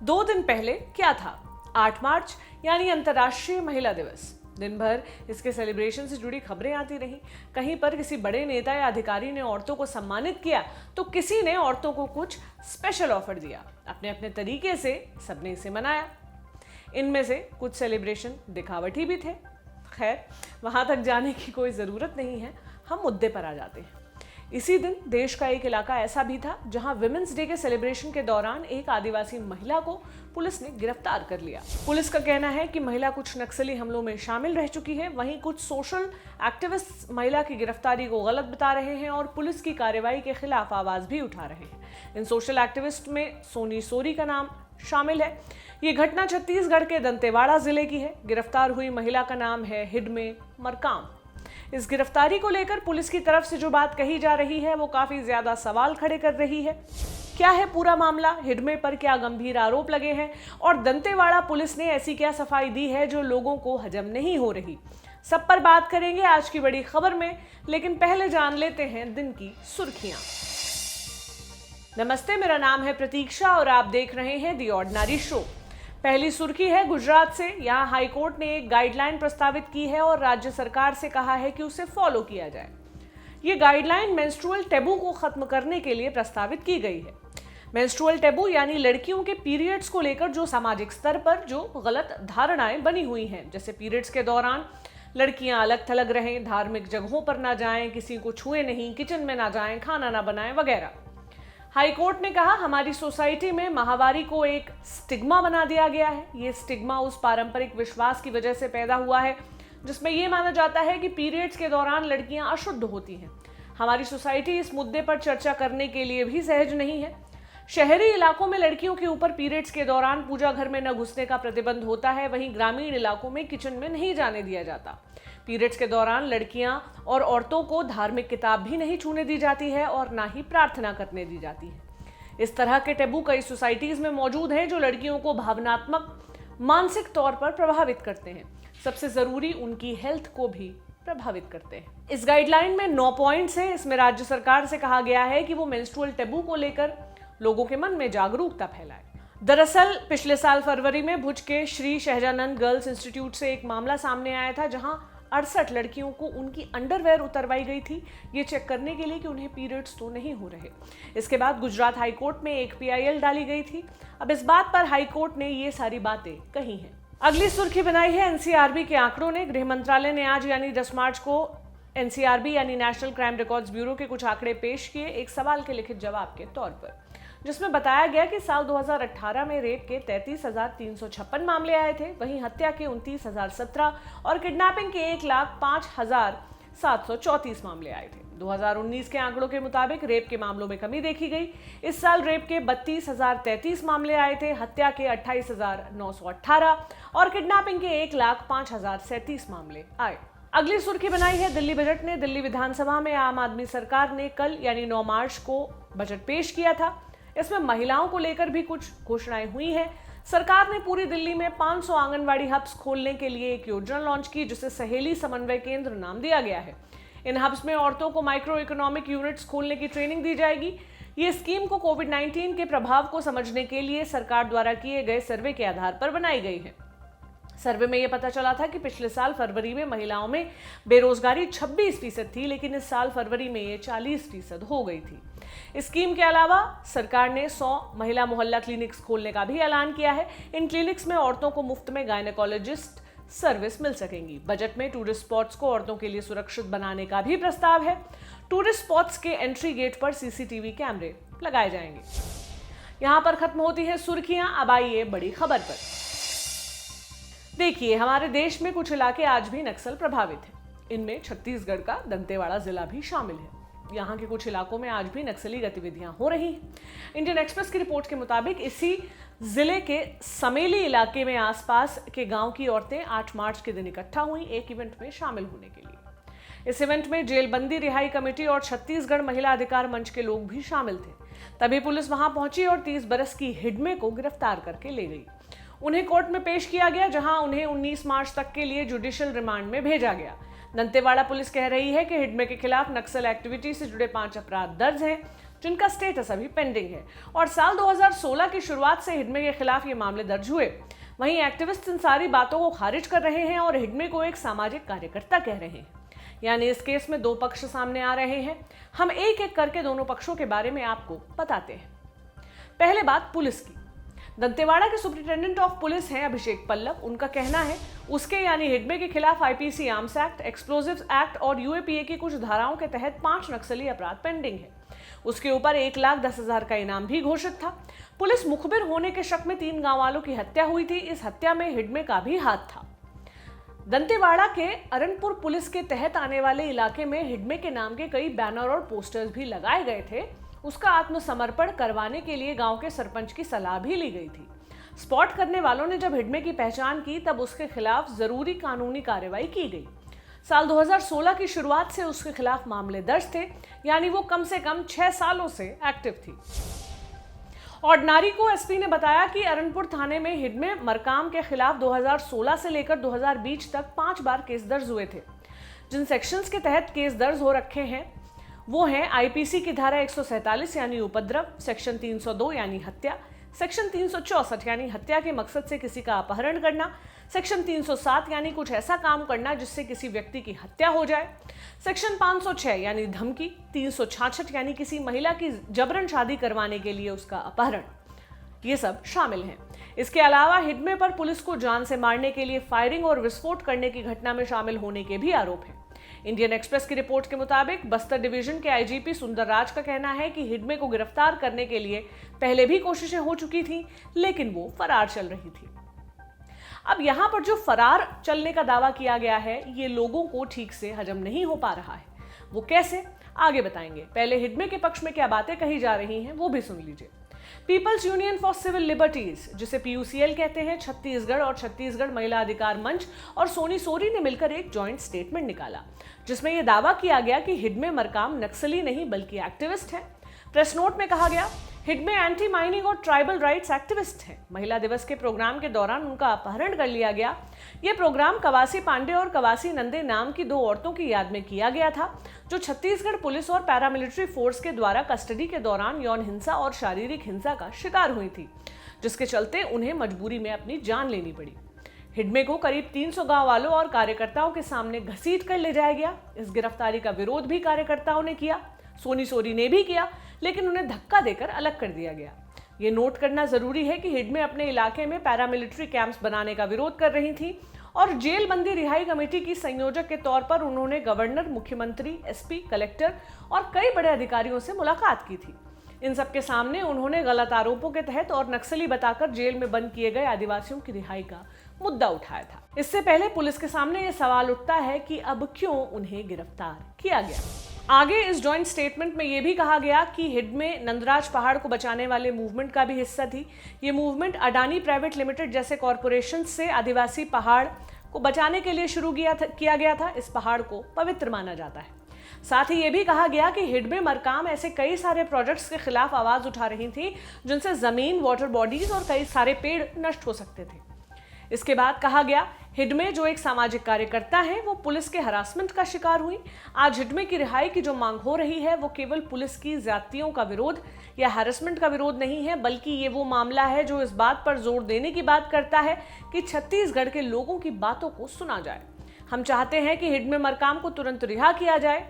2 दिन पहले क्या था? 8 मार्च यानी अंतर्राष्ट्रीय महिला दिवस। दिन भर इसके सेलिब्रेशन से जुड़ी खबरें आती रहीं। कहीं पर किसी बड़े नेता या अधिकारी ने औरतों को सम्मानित किया तो किसी ने औरतों को कुछ स्पेशल ऑफर दिया। अपने अपने तरीके से सबने इसे मनाया। इनमें से कुछ सेलिब्रेशन दिखावटी भी थे। खैर, वहां तक जाने की कोई जरूरत नहीं है, हम मुद्दे पर आ जाते हैं। इसी दिन देश का एक इलाका ऐसा भी था जहां विमेंस डे के सेलिब्रेशन के दौरान एक आदिवासी महिला को पुलिस ने गिरफ्तार कर लिया। पुलिस का कहना है कि महिला कुछ नक्सली हमलों में शामिल रह चुकी है। वहीं कुछ सोशल एक्टिविस्ट महिला की गिरफ्तारी को गलत बता रहे हैं और पुलिस की कार्रवाई के खिलाफ आवाज भी उठा रहे हैं। इन सोशल एक्टिविस्ट में सोनी सोरी का नाम शामिल है। ये घटना छत्तीसगढ़ के दंतेवाड़ा जिले की है। गिरफ्तार हुई महिला का नाम है हिडमे मरकाम। इस गिरफ्तारी को लेकर पुलिस की तरफ से जो बात कही जा रही है वो काफी ज्यादा सवाल खड़े कर रही है। क्या है पूरा मामला? हिडमे पर क्या गंभीर आरोप लगे हैं और दंतेवाड़ा पुलिस ने ऐसी क्या सफाई दी है जो लोगों को हजम नहीं हो रही? सब पर बात करेंगे आज की बड़ी खबर में, लेकिन पहले जान लेते हैं दिन की सुर्खियां। नमस्ते, मेरा नाम है प्रतीक्षा और आप देख रहे हैं दी ऑर्डिनरी शो। पहली सुर्खी है गुजरात से। यहाँ हाईकोर्ट ने एक गाइडलाइन प्रस्तावित की है और राज्य सरकार से कहा है कि उसे फॉलो किया जाए। ये गाइडलाइन मेंस्ट्रुअल टैबू को खत्म करने के लिए प्रस्तावित की गई है। मेंस्ट्रुअल टैबू यानी लड़कियों के पीरियड्स को लेकर जो सामाजिक स्तर पर जो गलत धारणाएं बनी हुई हैं, जैसे पीरियड्स के दौरान लड़कियां अलग थलग रहें, धार्मिक जगहों पर ना जाएं, किसी को छुए नहीं, किचन में ना जाएं, खाना ना बनाएं वगैरह। हाईकोर्ट ने कहा हमारी सोसाइटी में माहवारी को एक स्टिग्मा बना दिया गया है। ये स्टिग्मा उस पारंपरिक विश्वास की वजह से पैदा हुआ है जिसमें यह माना जाता है कि पीरियड्स के दौरान लड़कियां अशुद्ध होती हैं। हमारी सोसाइटी इस मुद्दे पर चर्चा करने के लिए भी सहज नहीं है। शहरी इलाकों में लड़कियों के ऊपर पीरियड्स के दौरान पूजा घर में न घुसने का प्रतिबंध होता है। वहीं ग्रामीण इलाकों में किचन में नहीं जाने दिया जाता। पीरियड्स के दौरान लड़कियां और औरतों को धार्मिक किताब भी नहीं छूने दी जाती है और ना ही प्रार्थना करने दी जाती है। इस तरह के टैबू कई सोसाइटीज में मौजूद हैं जो लड़कियों को भावनात्मक, मानसिक तौर पर प्रभावित करते हैं। सबसे जरूरी, उनकी हेल्थ को भी प्रभावित करते हैं। इस गाइडलाइन में 9 पॉइंट्स हैं। इसमें राज्य सरकार से कहा गया है कि वो मेंस्ट्रुअल टैबू को लेकर लोगों के मन में जागरूकता फैलाए। दरअसल पिछले साल फरवरी में भुज के श्री शहजानंद गर्ल्स इंस्टीट्यूट से एक मामला सामने आया था जहां 68 लड़कियों को उनकी अंडरवेयर उतरवाई गई थी, ये चेक करने के लिए कि उन्हें पीरियड्स तो नहीं हो रहे। इसके बाद गुजरात हाईकोर्ट में एक PIL डाली गई थी। अब इस बात पर हाईकोर्ट ने ये सारी बातें कही हैं। अगली सुर्खी बनाई है NCRB के आंकड़ों ने। गृह मंत्रालय ने आज यानी 10 मार्च को NCRB यानी नेशनल क्राइम रिकॉर्ड्स ब्यूरो के कुछ आंकड़े पेश किए एक सवाल के लिखित जवाब के तौर पर, जिसमें बताया गया कि साल 2018 में रेप के 33,356 मामले आए थे। वहीं हत्या के 29,017 और किडनैपिंग के 1,05,734 मामले आए थे। 2019 के आंकड़ों के मुताबिक रेप के मामलों में कमी देखी गई। इस साल रेप के 32,033 मामले आए थे, हत्या के 28,918 और किडनैपिंग के 1,05,037 मामले आए। अगली सुर्खी बनाई है दिल्ली बजट ने। दिल्ली विधानसभा में आम आदमी सरकार ने कल यानी 9 मार्च को बजट पेश किया था। इसमें महिलाओं को लेकर भी कुछ घोषणाएं हुई हैं। सरकार ने पूरी दिल्ली में 500 आंगनवाड़ी हब्स खोलने के लिए एक योजना लॉन्च की जिसे सहेली समन्वय केंद्र नाम दिया गया है। इन हब्स में औरतों को माइक्रो इकोनॉमिक यूनिट्स खोलने की ट्रेनिंग दी जाएगी। ये स्कीम को कोविड-19 के प्रभाव को समझने के लिए सरकार द्वारा किए गए सर्वे के आधार पर बनाई गई है। सर्वे में यह पता चला था कि पिछले साल फरवरी में महिलाओं में बेरोजगारी 26% थी, लेकिन इस साल फरवरी में ये 40% हो गई थी। इस स्कीम के अलावा सरकार ने 100 महिला मोहल्ला क्लिनिक्स खोलने का भी ऐलान किया है। इन क्लिनिक्स में औरतों को मुफ्त में गायनेकोलॉजिस्ट सर्विस मिल सकेंगी। बजट में टूरिस्ट स्पॉट्स को औरतों के लिए सुरक्षित बनाने का भी प्रस्ताव है। टूरिस्ट स्पॉट्स के एंट्री गेट पर CCTV कैमरे लगाए जाएंगे। यहां पर खत्म होती है सुर्खियां। अब आइए बड़ी खबर पर। देखिए, हमारे देश में कुछ इलाके आज भी नक्सल प्रभावित हैं। इनमें छत्तीसगढ़ का दंतेवाड़ा जिला भी शामिल है। यहाँ के कुछ इलाकों में आज भी नक्सली गतिविधियां हो रही हैं। इंडियन एक्सप्रेस की रिपोर्ट के मुताबिक इसी जिले के समेली इलाके में आसपास के गांव की औरतें 8 मार्च के दिन इकट्ठा हुई एक इवेंट में शामिल होने के लिए। इस इवेंट में जेलबंदी रिहाई कमेटी और छत्तीसगढ़ महिला अधिकार मंच के लोग भी शामिल थे। तभी पुलिस वहां पहुंची और 30 बरस की हिडमे को गिरफ्तार करके ले गई। उन्हें कोर्ट में पेश किया गया, जहां उन्हें 19 मार्च तक के लिए जुडिशियल रिमांड में भेजा गया। दंतेवाड़ा पुलिस कह रही है कि हिडमे के खिलाफ नक्सल एक्टिविटी से जुड़े 5 अपराध दर्ज हैं, जिनका स्टेटस अभी पेंडिंग है। और साल 2016 की शुरुआत से हिडमे के खिलाफ ये मामले दर्ज हुए। वहीं एक्टिविस्ट इन सारी बातों को खारिज कर रहे हैं और हिडमे को एक सामाजिक कार्यकर्ता कह रहे हैं। यानी इस केस में दो पक्ष सामने आ रहे हैं। हम एक एक करके दोनों पक्षों के बारे में आपको बताते हैं। पहले बात पुलिस की। दंतेवाड़ा के सुपरिटेंडेंट ऑफ पुलिस हैं अभिषेक पल्लव। उनका कहना है उसके यानी हिडमे के खिलाफ IPC arms act, explosives act और यूएपीए की कुछ धाराओं के तहत 5 नक्सली अपराध पेंडिंग है। उसके ऊपर 1,10,000 का इनाम भी घोषित था। पुलिस मुखबिर होने के शक में 3 गांव वालों की हत्या हुई थी। इस हत्या में हिडमे का भी हाथ था। दंतेवाड़ा के अरनपुर पुलिस के तहत आने वाले इलाके में हिडमे के नाम के कई बैनर और पोस्टर्स भी लगाए गए थे। उसका आत्मसमर्पण करवाने के लिए गांव के सरपंच की सलाह भी ली गई थी। स्पॉट करने वालों ने जब हिडमे की पहचान की तब उसके खिलाफ जरूरी कानूनी कार्रवाई की गई। साल 2016 की शुरुआत से उसके खिलाफ मामले दर्ज थे, यानी वो कम से कम 6 सालों से एक्टिव थी। ऑर्डिनरी को एसपी ने बताया कि अरनपुर थाने में हिडमे मरकाम के खिलाफ 2016 से लेकर 2020 तक 5 बार केस दर्ज हुए थे। जिन सेक्शंस के तहत केस दर्ज हो रखे हैं वो हैं आईपीसी की धारा 147 यानी उपद्रव, सेक्शन 302 यानी हत्या, सेक्शन 364 यानी हत्या के मकसद से किसी का अपहरण करना, सेक्शन 307 यानी कुछ ऐसा काम करना जिससे किसी व्यक्ति की हत्या हो जाए, सेक्शन 506 यानी धमकी, 366 यानी किसी महिला की जबरन शादी करवाने के लिए उसका अपहरण, ये सब शामिल हैं। इसके अलावा हिडमे पर पुलिस को जान से मारने के लिए फायरिंग और विस्फोट करने की घटना में शामिल होने के भी आरोप हैं। इंडियन एक्सप्रेस की रिपोर्ट के मुताबिक बस्तर डिवीजन के आईजीपी सुंदर राज का कहना है कि हिडमे को गिरफ्तार करने के लिए पहले भी कोशिशें हो चुकी थी, लेकिन वो फरार चल रही थी। अब यहां पर जो फरार चलने का दावा किया गया है ये लोगों को ठीक से हजम नहीं हो पा रहा है। वो कैसे, आगे बताएंगे। पहले हिडमे के पक्ष में क्या बातें कही जा रही हैं वो भी सुन लीजिए। People's Union for Civil Liberties, जिसे पीयूसीएल कहते हैं, छत्तीसगढ़ और छत्तीसगढ़ महिला अधिकार मंच और सोनी सोरी ने मिलकर एक जॉइंट स्टेटमेंट निकाला जिसमें यह दावा किया गया कि हिडमे मरकाम नक्सली नहीं बल्कि एक्टिविस्ट हैं। प्रेस नोट में कहा गया हिडमे एंटी माइनिंग और ट्राइबल राइट्स एक्टिविस्ट हैं। महिला दिवस के प्रोग्राम के दौरान उनका अपहरण कर लिया गया। यह प्रोग्राम कवासी पांडे और कवासी नंदे नाम की 2 औरतों की याद में किया गया था जो छत्तीसगढ़ पुलिस और पैरामिलिट्री फोर्स के द्वारा कस्टडी के दौरान यौन हिंसा और शारीरिक हिंसा का शिकार हुई थी, जिसके चलते उन्हें मजबूरी में अपनी जान लेनी पड़ी। हिडमे को करीब 300 गांव वालों और कार्यकर्ताओं के सामने घसीट कर ले जाया गया। इस गिरफ्तारी का विरोध भी कार्यकर्ताओं ने किया, सोनी सोरी ने भी किया, लेकिन उन्हें धक्का देकर अलग कर दिया गया। ये नोट करना जरूरी है कि हिडमे अपने इलाके में पैरामिलिट्री कैंप्स बनाने का विरोध कर रही थी और जेल बंदी रिहाई कमेटी की संयोजक के तौर पर उन्होंने गवर्नर, मुख्यमंत्री, एसपी, कलेक्टर और कई बड़े अधिकारियों से मुलाकात की थी। इन सबके सामने उन्होंने गलत आरोपों के तहत और नक्सली बताकर जेल में बंद किए गए आदिवासियों की रिहाई का मुद्दा उठाया था। इससे पहले पुलिस के सामने यह सवाल उठता है कि अब क्यों उन्हें गिरफ्तार किया गया। आगे इस जॉइंट स्टेटमेंट में यह भी कहा गया कि हिडमे नंदराज पहाड़ को बचाने वाले मूवमेंट का भी हिस्सा थी। ये मूवमेंट अडानी प्राइवेट लिमिटेड जैसे कॉरपोरेशन से आदिवासी पहाड़ को बचाने के लिए शुरू किया गया था। इस पहाड़ को पवित्र माना जाता है। साथ ही ये भी कहा गया कि हिडमे मरकाम ऐसे कई सारे प्रोजेक्ट्स के खिलाफ आवाज उठा रही थी जिनसे जमीन, वाटर बॉडीज और कई सारे पेड़ नष्ट हो सकते थे। इसके बाद कहा गया हिडमे जो एक सामाजिक कार्यकर्ता है वो पुलिस के हरासमेंट का शिकार हुई। आज हिडमे की रिहाई की जो मांग हो रही है वो केवल पुलिस की ज्यादतियों का विरोध या हैरेसमेंट का विरोध नहीं है, बल्कि ये वो मामला है जो इस बात पर जोर देने की बात करता है कि छत्तीसगढ़ के लोगों की बातों को सुना जाए। हम चाहते हैं कि हिडमे मरकाम को तुरंत रिहा किया जाए,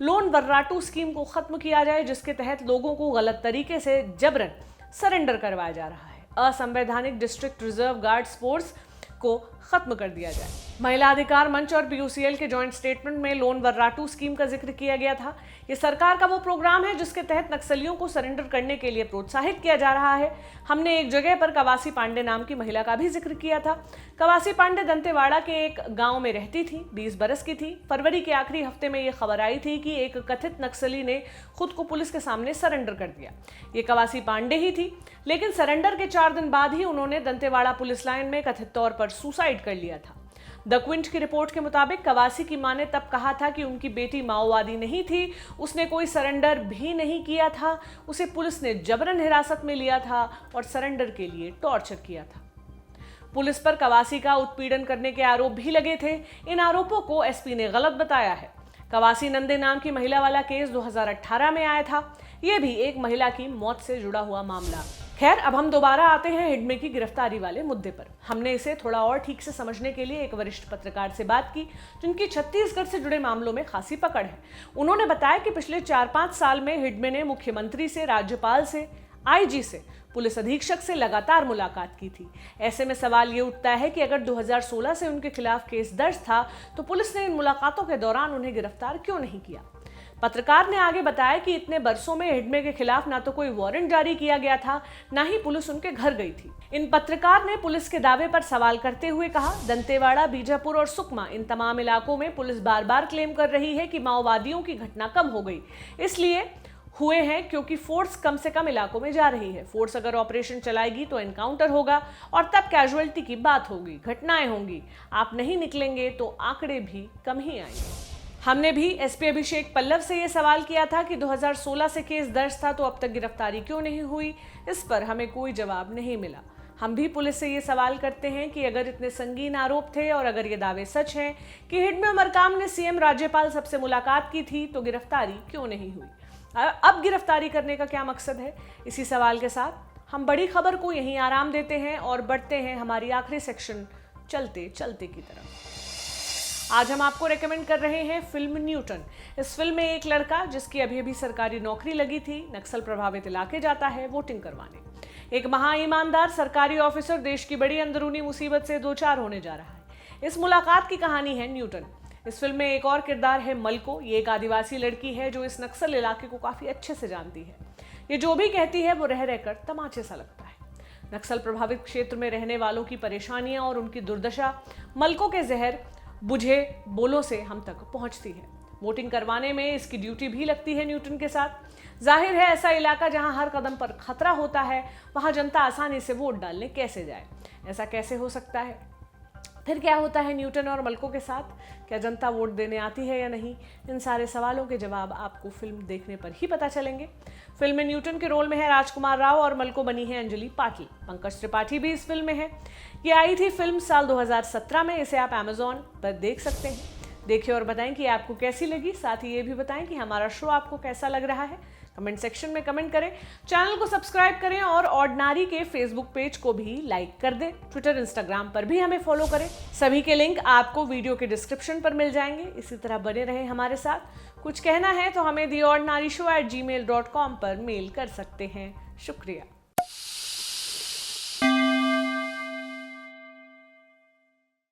लोन वर्राटू स्कीम को खत्म किया जाए जिसके तहत लोगों को गलत तरीके से जबरन सरेंडर करवाया जा रहा है। असंवैधानिक डिस्ट्रिक्ट रिजर्व गार्ड फोर्स को खत्म कर दिया जाए। महिला अधिकार मंच और पीयूसीएल के जॉइंट स्टेटमेंट में लोन वर्राटू स्कीम का जिक्र किया गया था। ये सरकार का वो प्रोग्राम है जिसके तहत नक्सलियों को सरेंडर करने के लिए प्रोत्साहित किया जा रहा है। हमने एक जगह पर कवासी पांडे नाम की महिला का भी जिक्र किया था। कवासी पांडे दंतेवाड़ा के एक गांव में रहती थी, 20 बरस की थी। फरवरी के आखिरी हफ्ते में ये खबर आई थी कि एक कथित नक्सली ने खुद को पुलिस के सामने सरेंडर कर दिया। ये कवासी पांडे ही थी, लेकिन सरेंडर के 4 दिन बाद ही उन्होंने दंतेवाड़ा पुलिस लाइन में कथित तौर पर सुसाइड कर लिया था। द क्विंट की रिपोर्ट के मुताबिक कवासी की मां ने तब कहा था कि उनकी बेटी माओवादी नहीं थी, उसने कोई सरेंडर भी नहीं किया था, उसे पुलिस ने जबरन हिरासत में लिया था और सरेंडर के लिए टॉर्चर किया था। पुलिस पर कवासी का उत्पीड़न करने के आरोप भी लगे थे। इन आरोपों को एसपी ने गलत बताया है। कवासी नंदे नाम की महिला वाला केस 2018 में आया था। यह भी एक महिला की मौत से जुड़ा हुआ मामला। खैर, अब हम दोबारा आते हैं हिडमे की गिरफ्तारी वाले मुद्दे पर। हमने इसे थोड़ा और ठीक से समझने के लिए एक वरिष्ठ पत्रकार से बात की, जिनकी छत्तीसगढ़ से जुड़े मामलों में खासी पकड़ है। उन्होंने बताया कि पिछले 4-5 साल में हिडमे ने मुख्यमंत्री से, राज्यपाल से, आईजी से, पुलिस अधीक्षक से लगातार मुलाकात की थी। ऐसे में सवाल ये उठता है कि अगर 2016 से उनके खिलाफ केस दर्ज था तो पुलिस ने इन मुलाकातों के दौरान उन्हें गिरफ्तार क्यों नहीं किया। पत्रकार ने आगे बताया कि इतने बरसों में हिडमे के खिलाफ ना तो कोई वारंट जारी किया गया था, ना ही पुलिस उनके घर गई थी। इन पत्रकार ने पुलिस के दावे पर सवाल करते हुए कहा, दंतेवाड़ा, बीजापुर और सुकमा, इन तमाम इलाकों में पुलिस बार बार क्लेम कर रही है कि माओवादियों की घटना कम हो गई, इसलिए हुए हैं क्योंकि फोर्स कम से कम इलाकों में जा रही है। फोर्स अगर ऑपरेशन चलाएगी तो एनकाउंटर होगा और तब कैजुअलिटी की बात होगी, घटनाएं होंगी। आप नहीं निकलेंगे तो आंकड़े भी कम ही आएंगे। हमने भी एसपी अभिषेक पल्लव से ये सवाल किया था कि 2016 से केस दर्ज था तो अब तक गिरफ्तारी क्यों नहीं हुई। इस पर हमें कोई जवाब नहीं मिला। हम भी पुलिस से ये सवाल करते हैं कि अगर इतने संगीन आरोप थे और अगर ये दावे सच हैं कि हिडमे मरकाम ने सीएम, राज्यपाल सबसे मुलाकात की थी, तो गिरफ्तारी क्यों नहीं हुई। अब गिरफ्तारी करने का क्या मकसद है। इसी सवाल के साथ हम बड़ी खबर को यहीं आराम देते हैं और बढ़ते हैं हमारी आखिरी सेक्शन चलते चलते की तरफ। आज हम आपको रेकमेंड कर रहे हैं फिल्म न्यूटन। इस फिल्म में एक लड़का, जिसकी अभी अभी सरकारी नौकरी लगी थी, नक्सल प्रभावित इलाके जाता है वोटिंग करवाने। एक महा ईमानदार सरकारी ऑफिसर देश की बड़ी अंदरूनी मुसीबत से दो चार होने जा रहा है। इस मुलाकात की कहानी है न्यूटन। इस फिल्म में एक और किरदार है मलको। ये एक आदिवासी लड़की है जो इस नक्सल इलाके को काफी अच्छे से जानती है। ये जो भी कहती है वो रह रहकर तमाचे सा लगता है। नक्सल प्रभावित क्षेत्र में रहने वालों की परेशानियां और उनकी दुर्दशा मलको के जहर बुझे बोलों से हम तक पहुंचती है। वोटिंग करवाने में इसकी ड्यूटी भी लगती है न्यूटन के साथ। जाहिर है, ऐसा इलाका जहां हर कदम पर खतरा होता है, वहां जनता आसानी से वोट डालने कैसे जाए। ऐसा कैसे हो सकता है। फिर क्या होता है न्यूटन और मलको के साथ। क्या जनता वोट देने आती है या नहीं। इन सारे सवालों के जवाब आपको फिल्म देखने पर ही पता चलेंगे। फिल्म में न्यूटन के रोल में है राजकुमार राव और मलको बनी है अंजलि पाटिल। पंकज त्रिपाठी भी इस फिल्म में है। ये आई थी फिल्म साल 2017 में। इसे आप अमेजॉन पर देख सकते हैं। देखिए और बताएं कि आपको कैसी लगी। साथ ही ये भी बताएं कि हमारा शो आपको कैसा लग रहा है। कमेंट सेक्शन में कमेंट करें। चैनल को सब्सक्राइब करें और ऑर्डिनरी के फेसबुक पेज को भी लाइक कर दें। ट्विटर, इंस्टाग्राम पर भी हमें फॉलो करें। सभी के लिंक आपको वीडियो के डिस्क्रिप्शन पर मिल जाएंगे। इसी तरह बने रहें हमारे साथ। कुछ कहना है तो हमें theordinaryshow@gmail.com पर मेल कर सकते हैं। शुक्रिया।